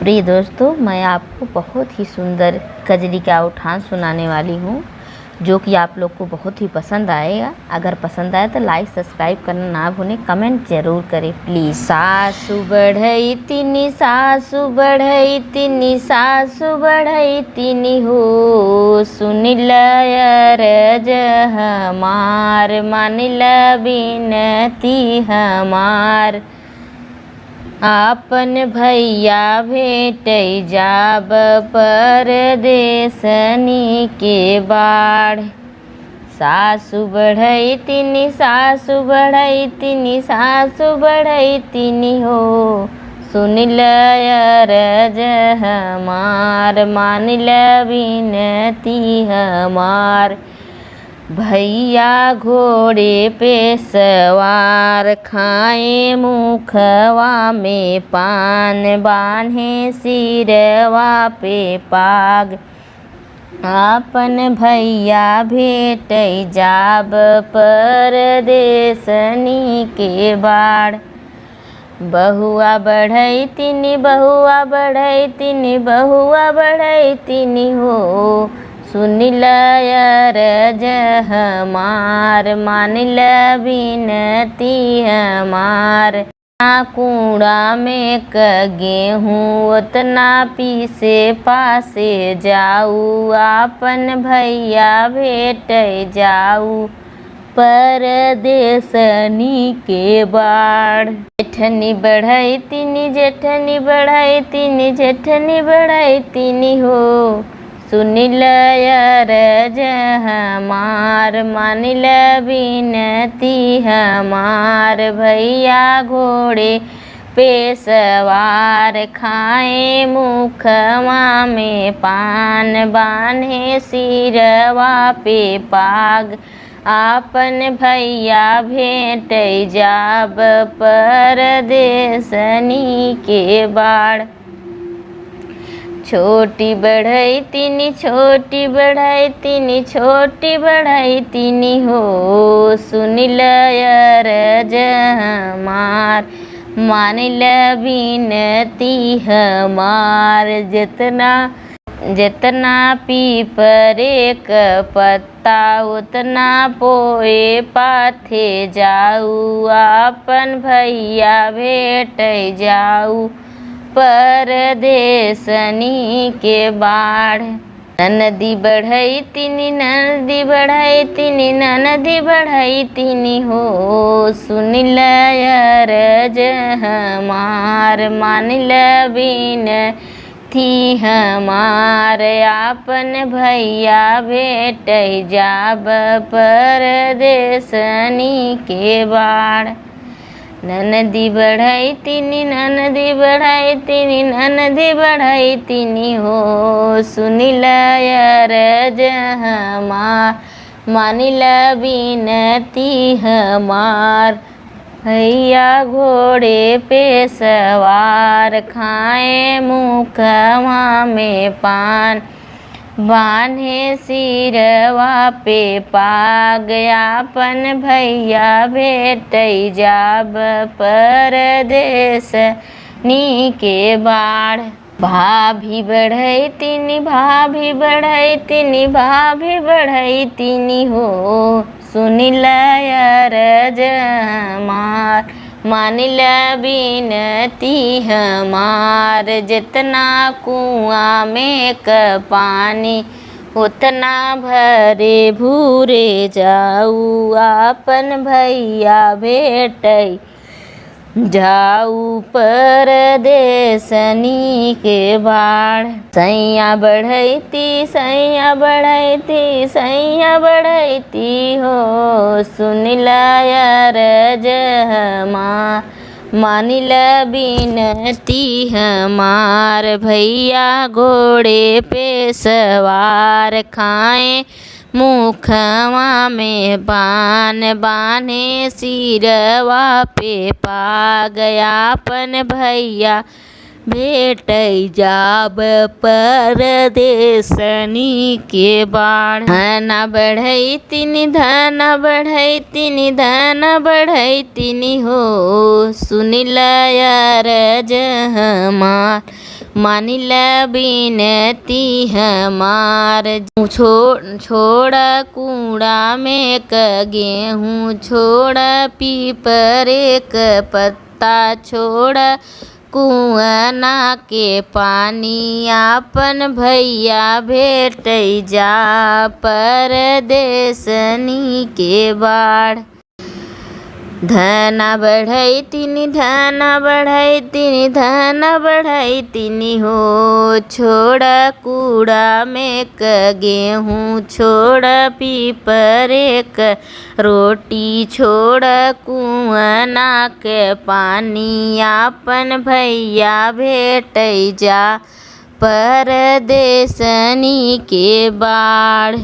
प्रिय दोस्तों, मैं आपको बहुत ही सुंदर कजरी का उठान सुनाने वाली हूँ, जो कि आप लोग को बहुत ही पसंद आएगा। अगर पसंद आए तो लाइक सब्सक्राइब करना ना भूलें, कमेंट जरूर करें प्लीज़। सासु बढ़ई तिनी, सासु बढ़ई तिनी, सासु बढ़ई तिनी हो, सुनिल अरज हमार, मानिल बिनती हमार। आपन भैया भेटै जाब परदेसनी के बाढ़। सासु बढ़ई तिनी, सासु बढ़ई तिनी, सासु बढ़ई तिनी हो, सुनिल अरज हमार, मानिल बिनती हमार। भैया घोड़े पे सवार, खाए मुखवा में पान, बान्हे सिरवा पे पाग। आपन भैया भेटै जाब परदेसनी के बाढ़। बहुआ बढ़ई तिनी, बहुआ बढ़ई तिनी, बहुआ बढ़ई तिनी हो, सुनिल अरज हमार, मानिल बिनती हमार। कूड़ा में गेहूँ उतना पीसे पासे जाऊ, आपन भैया भेटै जाऊ परदेसनी के बाढ़। जेठनी बढ़ई तिनी, जेठनी बढ़ई तिनी, जेठनी बढ़ई तिनी हो, सुनिल अरज हमार, मानिल बिनती हमार। भैया घोड़े पे सवार, खाए मुखवा में पान, बान्हे सिरवा पे पाग। आपन भैया भेटै जाब परदेसनी के बाढ़। छोटी बढ़ई तिनी, छोटी बढ़ई तिनी, छोटी बढ़ई तिनी हो, सुनिल अरज हमार, मानिल बिनती हमार। जितना पीपरे क पत्ता, उतना पोए पाथे जाऊ, आपन भैया भेटै जाऊ परदेसनी के बाढ़। ननदी बढ़ई तिनी, ननदी बढ़ई तिनी, ननदी बढ़ई तिनी हो, सुनिल अरज हमार, मानिल बिनती हमार। आपन भैया भेटै जाब परदेसनी के बाढ़। ननदी बढ़ई तिनी, ननदी बढ़ई तिनी, ननदी बढ़ई तिनी हो, सुनिल अरज हमार, मानिल बिनती हमार। भैया घोड़े पे सवार, खाए मुखवा में पान, बान्हे सिरवा पे पाग। आपन भैया भेटै जाब परदेसनी के बाढ़। भाभी बढ़ई तिनी, भाभी बढ़ई तिनी, भाभी बढ़ई तिनी हो, सुनिल अरज हमार, मानिल बिनती हमार। जितना कुआँ में क पानी, उतना भरे भूरे जाऊ, आपन भैया भेटै जाऊ परदेसनी के बाढ़। सैया बढ़ई ती, सैया बढ़ई ती, सैया बढ़ई ती हो, सुनिल अरज हमार, मानिल बिनती हमार। भैया घोड़े पे सवार, खाए मुखवा में पान, बान्हे सिरवा पे पाग। आपन भैया भेटै जाब परदेसनी के बाढ़। धन बढ़ैतिनी धन बढ़ैतिनी धन बढ़ैतिनी हो, सुनिल अरज हमार मानिल बिनती हमार। छोड़ कूड़ा में क गेहूँ छोड़ पीपरे क पत्ता छोड़ कुआना के पानी आपन भैया भेटै जा परदेसनी के बाढ़। धन बढ़ैतिनी धन बढ़ैतिनी धन बढ़ैतिनी हो, छोड़ कूड़ा में क गेहूँ छोड़ पीपरे क रोटी छोड़ कुआना के पानी आपन भैया भेटै जा परदेसनी के बाढ़।